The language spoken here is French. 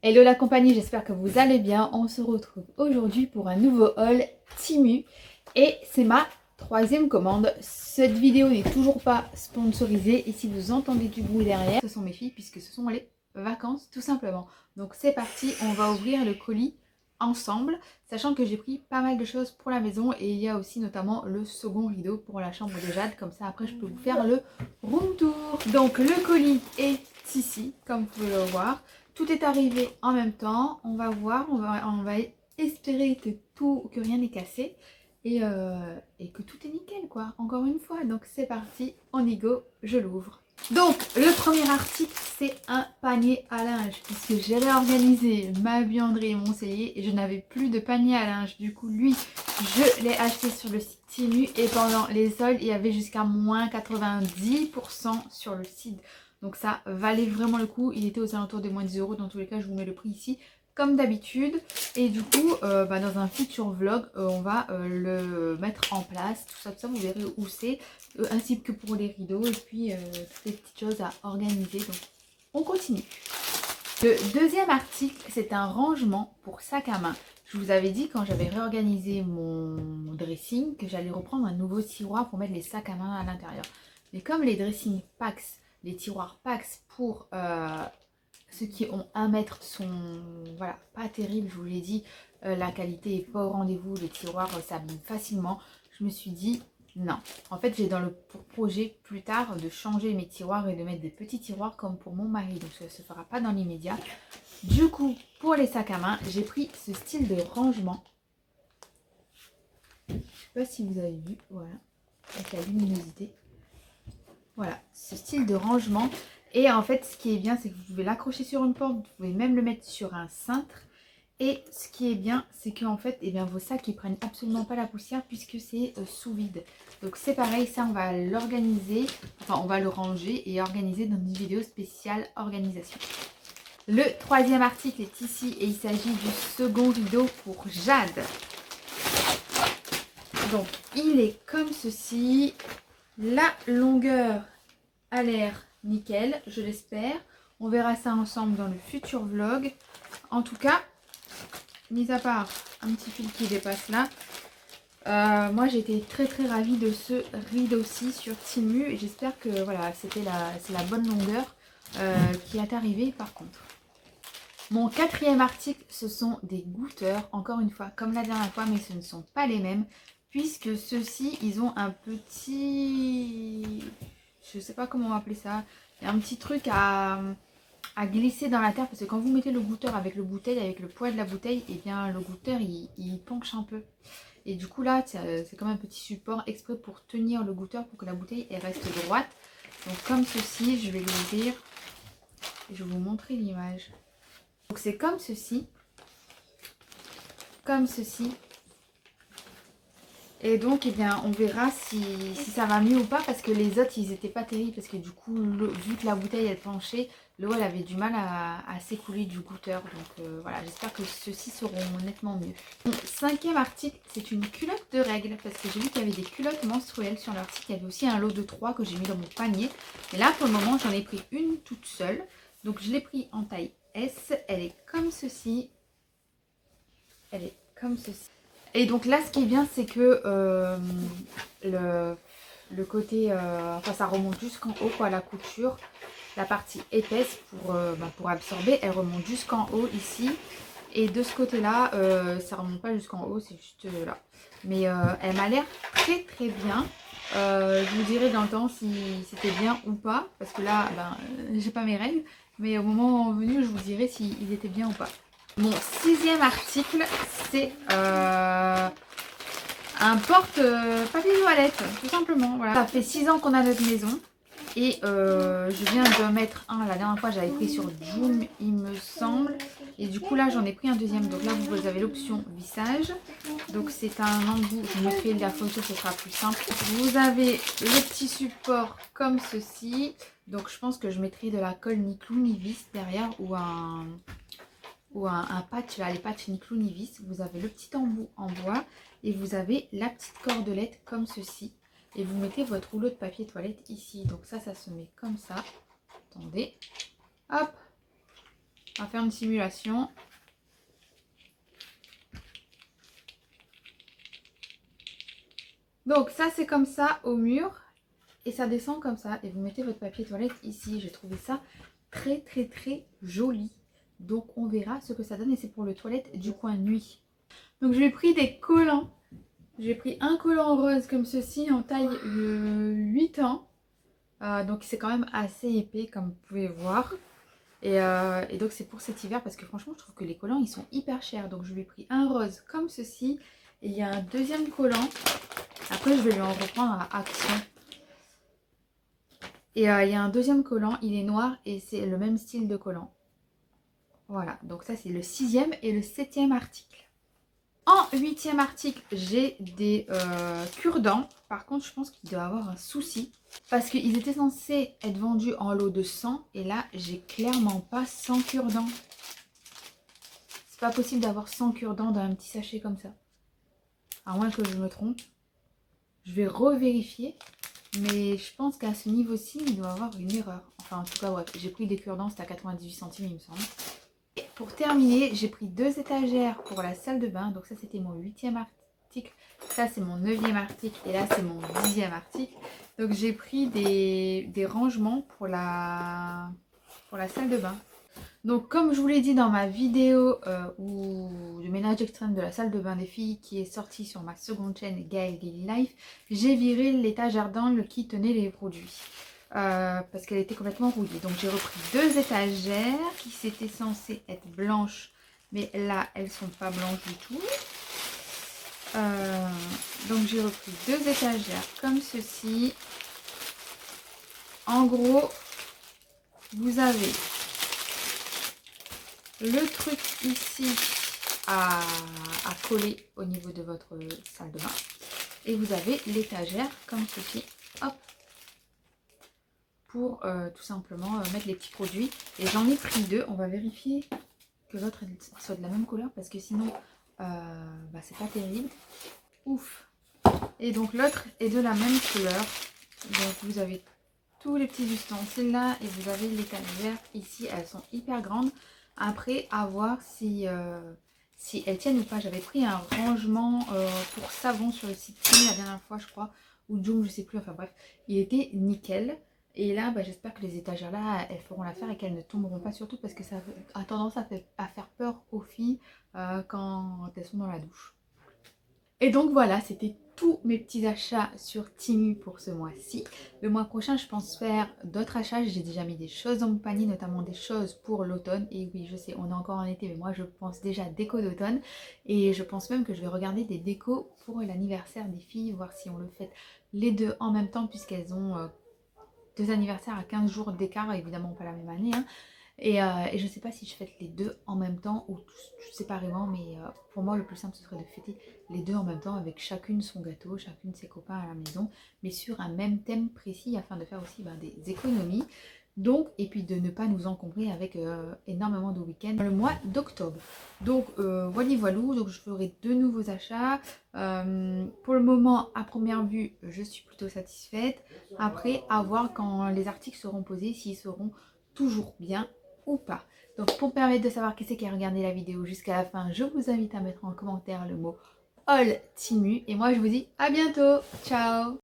Hello la compagnie, j'espère que vous allez bien. On se retrouve aujourd'hui pour un nouveau haul Temu et c'est ma troisième commande. Cette vidéo n'est toujours pas sponsorisée et si vous entendez du bruit derrière, ce sont mes filles puisque ce sont les vacances tout simplement. Donc c'est parti, on va ouvrir le colis ensemble, sachant que j'ai pris pas mal de choses pour la maison et il y a aussi notamment le second rideau pour la chambre de Jade, comme ça après je peux vous faire le room tour. Donc le colis est ici, comme vous pouvez le voir. Tout est arrivé en même temps, on va voir, on va espérer que rien n'est cassé et que tout est nickel quoi, encore une fois. Donc c'est parti, on y go, je l'ouvre. Donc le premier article c'est un panier à linge puisque j'ai réorganisé ma buanderie et mon cellier et je n'avais plus de panier à linge. Du coup lui je l'ai acheté sur le site Temu et pendant les soldes il y avait jusqu'à moins 90% sur le site. Donc ça valait vraiment le coup, il était aux alentours des moins 10 €, dans tous les cas je vous mets le prix ici comme d'habitude. Et du coup dans un futur vlog on va le mettre en place, tout ça vous verrez où c'est, ainsi que pour les rideaux et puis toutes les petites choses à organiser. Donc on continue. Le deuxième article c'est un rangement pour sac à main. Je vous avais dit quand j'avais réorganisé mon dressing que j'allais reprendre un nouveau tiroir pour mettre les sacs à main à l'intérieur. Mais comme les dressing packs, les tiroirs Pax pour ceux qui ont 1 mètre sont voilà, pas terribles, je vous l'ai dit, la qualité est pas au rendez-vous, les tiroirs s'abîment facilement. Je me suis dit non. En fait j'ai dans le projet plus tard de changer mes tiroirs et de mettre des petits tiroirs comme pour mon mari, donc ça ne se fera pas dans l'immédiat. Du coup pour les sacs à main j'ai pris ce style de rangement. Je sais pas si vous avez vu, voilà, avec la luminosité. Voilà, ce style de rangement. Et en fait, ce qui est bien, c'est que vous pouvez l'accrocher sur une porte, vous pouvez même le mettre sur un cintre. Et ce qui est bien, c'est qu'en fait, eh bien, vos sacs, ils prennent absolument pas la poussière puisque c'est sous vide. Donc c'est pareil, ça on va l'organiser, enfin on va le ranger et organiser dans une vidéo spéciale organisation. Le troisième article est ici et il s'agit du second rideau pour Jade. Donc il est comme ceci. La longueur a l'air nickel, je l'espère. On verra ça ensemble dans le futur vlog. En tout cas, mis à part un petit fil qui dépasse là, moi j'ai été très ravie de ce rideau-ci sur Temu. Et j'espère que voilà, c'est la bonne longueur qui est arrivée par contre. Mon quatrième article, ce sont des goûteurs, encore une fois, comme la dernière fois, mais ce ne sont pas les mêmes. Puisque ceux-ci, ils ont un petit... Je sais pas comment on va appeler ça. Il y a un petit truc à glisser dans la terre. Parce que quand vous mettez le goûteur avec le bouteille, avec le poids de la bouteille, et bien le goûteur, il penche un peu. Et du coup là, c'est comme un petit support exprès pour tenir le goûteur, pour que la bouteille elle reste droite. Donc comme ceci, je vais l'ouvrir. Et je vais vous montrer l'image. Donc c'est comme ceci. Comme ceci. Et donc, eh bien, on verra si ça va mieux ou pas. Parce que les autres, ils n'étaient pas terribles. Parce que du coup, vu que la bouteille, elle penchait, l'eau, elle avait du mal à s'écouler du goûteur. Donc voilà, j'espère que ceux-ci seront nettement mieux. Bon, cinquième article, c'est une culotte de règles. Parce que j'ai vu qu'il y avait des culottes menstruelles sur leur site. Il y avait aussi un lot de 3 que j'ai mis dans mon panier. Et là, pour le moment, j'en ai pris une toute seule. Donc, je l'ai pris en taille S. Elle est comme ceci. Elle est comme ceci. Et donc là, ce qui est bien, c'est que le côté, enfin ça remonte jusqu'en haut, quoi, la couture, la partie épaisse pour absorber, elle remonte jusqu'en haut ici. Et de ce côté-là, ça remonte pas jusqu'en haut, c'est juste là. Mais elle m'a l'air très bien. Je vous dirai dans le temps si c'était bien ou pas, parce que là, j'ai pas mes règles. Mais au moment venu, je vous dirai s'ils étaient bien ou pas. Mon sixième article, c'est un porte-papier toilette, tout simplement. Voilà. Ça fait 6 ans qu'on a notre maison. Et je viens de mettre un, la dernière fois j'avais pris sur Joom il me semble. Et du coup là j'en ai pris un deuxième. Donc là vous avez l'option vissage. Donc c'est un embout, je vous mettrai la photo, ce sera plus simple. Vous avez le petit support comme ceci. Donc je pense que je mettrai de la colle ni clou ni vis derrière ou un patch, là, les patchs ni clou ni vis. Vous avez le petit embout en bois et vous avez la petite cordelette comme ceci. Et vous mettez votre rouleau de papier toilette ici. Donc ça se met comme ça. Attendez. Hop. On va faire une simulation. Donc ça c'est comme ça au mur. Et ça descend comme ça. Et vous mettez votre papier toilette ici. J'ai trouvé ça très joli. Donc on verra ce que ça donne. Et c'est pour le toilette du coin nuit. Donc j'ai pris des collants. J'ai pris un collant rose comme ceci en taille 8 ans. Donc c'est quand même assez épais comme vous pouvez voir. Et donc c'est pour cet hiver parce que franchement je trouve que les collants ils sont hyper chers. Donc je lui ai pris un rose comme ceci. Et il y a un deuxième collant. Après je vais lui en reprendre à Action. Et il y a un deuxième collant, il est noir et c'est le même style de collant. Voilà, donc ça c'est le 6e et le 7e article. En 8e article, j'ai des cure-dents. Par contre, je pense qu'il doit y avoir un souci. Parce qu'ils étaient censés être vendus en lot de 100. Et là, j'ai clairement pas 100 cure-dents. C'est pas possible d'avoir 100 cure-dents dans un petit sachet comme ça. À moins que je me trompe. Je vais revérifier. Mais je pense qu'à ce niveau-ci, il doit y avoir une erreur. Enfin, en tout cas, ouais, j'ai pris des cure-dents, c'était à 98 centimes, il me semble. Et pour terminer, j'ai pris 2 étagères pour la salle de bain. Donc ça, c'était mon 8e article. Ça, c'est mon 9e article. Et là, c'est mon 10e article. Donc j'ai pris des rangements pour la salle de bain. Donc comme je vous l'ai dit dans ma vidéo de ménage extrême de la salle de bain des filles qui est sortie sur ma seconde chaîne Gaëlle Daily Life, j'ai viré l'étagère d'angle qui tenait les produits parce qu'elle était complètement rouillée. Donc j'ai repris 2 étagères qui s'étaient censées être blanches, mais là elles sont pas blanches du tout. Donc j'ai repris 2 étagères comme ceci. En gros, vous avez le truc ici à coller au niveau de votre salle de bain. Et vous avez l'étagère comme ceci. Hop. Pour tout simplement mettre les petits produits. Et j'en ai pris 2. On va vérifier que l'autre soit de la même couleur. Parce que sinon, c'est pas terrible. Ouf. Et donc l'autre est de la même couleur. Donc vous avez tous les petits ustensiles là. Et vous avez l'étagère ici. Elles sont hyper grandes. Après, à voir si elles tiennent ou pas. J'avais pris un rangement pour savon sur le site Temu la dernière fois, je crois. Ou Joom, je sais plus. Enfin bref, il était nickel. Et là, j'espère que les étagères là, elles feront l'affaire et qu'elles ne tomberont pas. Surtout parce que ça a tendance à faire peur aux filles quand elles sont dans la douche. Et donc voilà, c'était tous mes petits achats sur Temu pour ce mois-ci. Le mois prochain, je pense faire d'autres achats. J'ai déjà mis des choses dans mon panier, notamment des choses pour l'automne. Et oui, je sais, on est encore en été, mais moi je pense déjà déco d'automne. Et je pense même que je vais regarder des décos pour l'anniversaire des filles, voir si on le fait les deux en même temps, puisqu'elles ont 2 anniversaires à 15 jours d'écart, évidemment pas la même année. Hein. Et je ne sais pas si je fête les deux en même temps ou séparément, mais pour moi le plus simple ce serait de fêter les deux en même temps avec chacune son gâteau, chacune ses copains à la maison, mais sur un même thème précis afin de faire aussi des économies. Donc, et puis de ne pas nous encombrer avec énormément de week-ends dans le mois d'octobre. Donc voilà, donc je ferai 2 nouveaux achats. Pour le moment, à première vue, je suis plutôt satisfaite. Après, à voir quand les articles seront posés, s'ils seront toujours bien ou pas. Donc pour me permettre de savoir qui c'est qui a regardé la vidéo jusqu'à la fin, je vous invite à mettre en commentaire le mot haul Temu. Et moi je vous dis à bientôt. Ciao.